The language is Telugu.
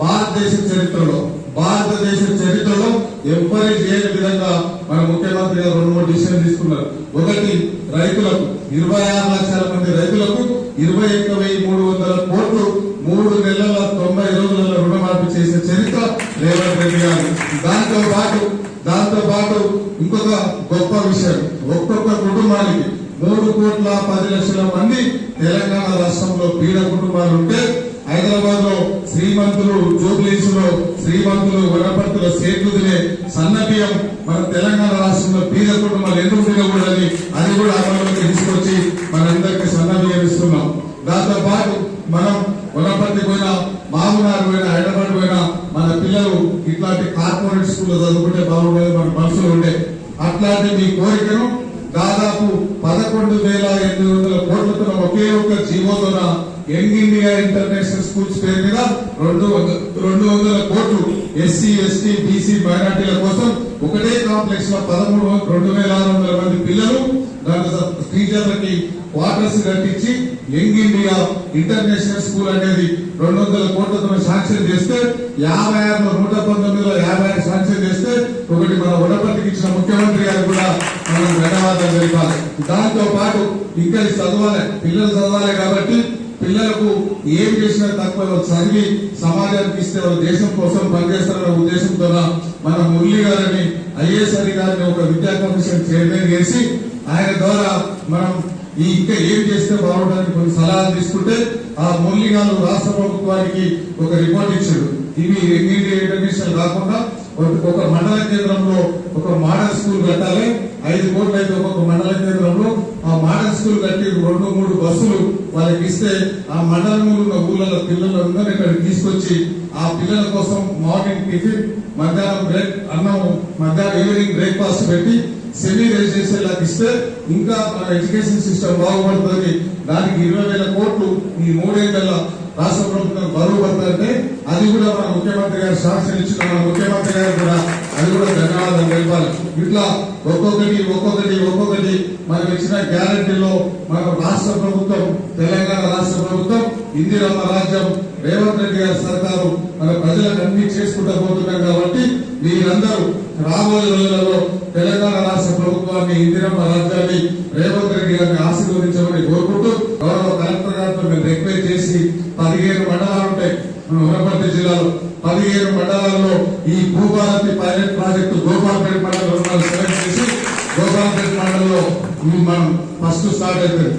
భారతదేశ చరిత్రలో ఎవ్వరి చేయని విధంగా మన ముఖ్యమంత్రి గారు 2-3 డిసిషన్లు తీసుకున్నారు. ఒకటి, రైతులకు 26 లక్షల మంది రైతులకు 21,300 కోట్లు 3 నెలల 90 రోజులలో రుణమాఫీ చేసే చరిత్ర రేవంత్ రెడ్డి గారు. దాంతో పాటు ఇంకొక గొప్ప విషయం, ఒక్కొక్క కుటుంబానికి 3,10,00,000 మంది తెలంగాణ రాష్ట్రంలో పీడ కుటుంబాలు ఉంటే హైదరాబాద్ లో శ్రీమంతులు, జూబ్లీస్ లో శ్రీమంతులు, వనపర్తుల సేట్లు తినే సన్నబియ్యం మన తెలంగాణ రాష్ట్రంలో పీడ కుటుంబాలు ఎందుకు తినకూడదని అది కూడా అమలులోకి తీసుకొచ్చి మనందరికీ సన్నబియ్యం ఇస్తున్నాం. దాంతో పాటు మనం వనపర్తి పోయినా, మామూనాడు పోయినా, హైదరాబాద్ పోయినా మన పిల్లలు ఇట్లాంటి కార్పొరేట్ స్కూల్లో చదువుకుంటే బాగుండేది మన మనసులో ఉండే. అట్లాంటి మీ కోరికను దాదాపు 11,800 కోట్లతో ఒకే ఒక్క జీవోతో యంగ్ ఇండియా ఇంటర్నేషనల్ స్కూల్స్ పేరు మీద 200 కోట్లు ఎస్సీ, ఎస్టీ, బీసీ, మైనార్టీల కోసం ఒకటే కాంప్లెక్స్ లో 2,600 మంది పిల్లలు టీచర్లకి క్వార్టర్స్ కట్టించి యంగ్ ఇండియా ఇంటర్నేషనల్ స్కూల్ అనేది 200 కోట్లతో శాంక్షన్ చేస్తే 56లో 119లో 56 శాంక్షన్ చేస్తే ఒకటి మన వనపర్తికి ఇచ్చిన ముఖ్యమంత్రి గారు కూడా మనం ధన్యవాదాలు తెలిపాలి. దాంతో పాటు ఇంకా పిల్లలు చదవాలి కాబట్టి పిల్లలకు ఏం చేసినా తక్కువ చదివి సమాజానికి ఇస్తే వాళ్ళు దేశం కోసం పనిచేస్తారన్న ఉద్దేశంతో మన మురళి గారిని ఐఏఎస్ అధికారిని ఒక విద్యా కమిషన్ చైర్మన్ చేసి ఆయన ద్వారా మనం ఇంకా ఏం చేస్తే బాగుంటుందని కొన్ని సలహాలు తీసుకుంటే ఆ మురళి గారు రాష్ట్ర ప్రభుత్వానికి ఒక రిపోర్ట్ ఇచ్చాడు. ఇవి ఇంటర్నేషనల్ కాకుండా ఒక మండల కేంద్రంలో ఒక మోడల్ స్కూల్ కట్టాలి, 5 కోట్లు అయితే ఒక్కొక్క మండల కేంద్రంలో ఆ మోడల్ స్కూల్ కట్టి 2-3 బస్సులు వాళ్ళకి ఇస్తే ఆ మండలంలో ఉన్న ఊళ్ళలో పిల్లలందరూ ఇక్కడికి తీసుకొచ్చి ఆ పిల్లల కోసం మార్నింగ్ టిఫిన్, మధ్యాహ్నం బ్రేక్ అన్నం, మధ్యాహ్నం ఈవినింగ్ బ్రేక్ఫాస్ట్ పెట్టి సెమీ రెసిడెన్షియల్ ఇస్తే ఇంకా మన ఎడ్యుకేషన్ సిస్టమ్ బాగుపడుతుంది. దానికి 20,000 కోట్లు ఈ 3 ఏళ్ల రాష్ట్ర ప్రభుత్వం బరువు పడుతుంటే అది కూడా మన ముఖ్యమంత్రి గారు శాసన ఇచ్చిన మన ముఖ్యమంత్రి గారు కూడా అది కూడా ధన్యవాదాలు తెలిపాలి. ఇట్లా ఒక్కొక్కటి మనం ఇచ్చిన గ్యారంటీలో మన రాష్ట్ర ప్రభుత్వం, తెలంగాణ రాష్ట్ర ప్రభుత్వం, ఇందిరమ్మ రాజ్యం, రేవంత్ రెడ్డి గారి సర్కారు మన ప్రజలకు అన్ని చేసుకుంటూ పోతున్నాం. కాబట్టి మీరందరూ రాబోయే రోజులలో తెలంగాణ రాష్ట్ర ప్రభుత్వాన్ని, ఇందిరమ్మ రాజ్యాన్ని, రేవంత్ రెడ్డి గారిని ఆశీర్వదించమని కోరుకుంటూ గౌరవ కలెక్టర్ గారితో మేము రిక్వెస్ట్ చేసి 17 మండలాలు ఉంటాయి మన వనపర్తి జిల్లాలో. 17 మండలాల్లో ఈ భూభారతి పైలట్ ప్రాజెక్టు గోపాల్పేట మండలంలో సెలెక్ట్ చేసి గోపాల్పేట మండలంలో మనం ఫస్ట్ స్టార్ట్ అవుతుంది.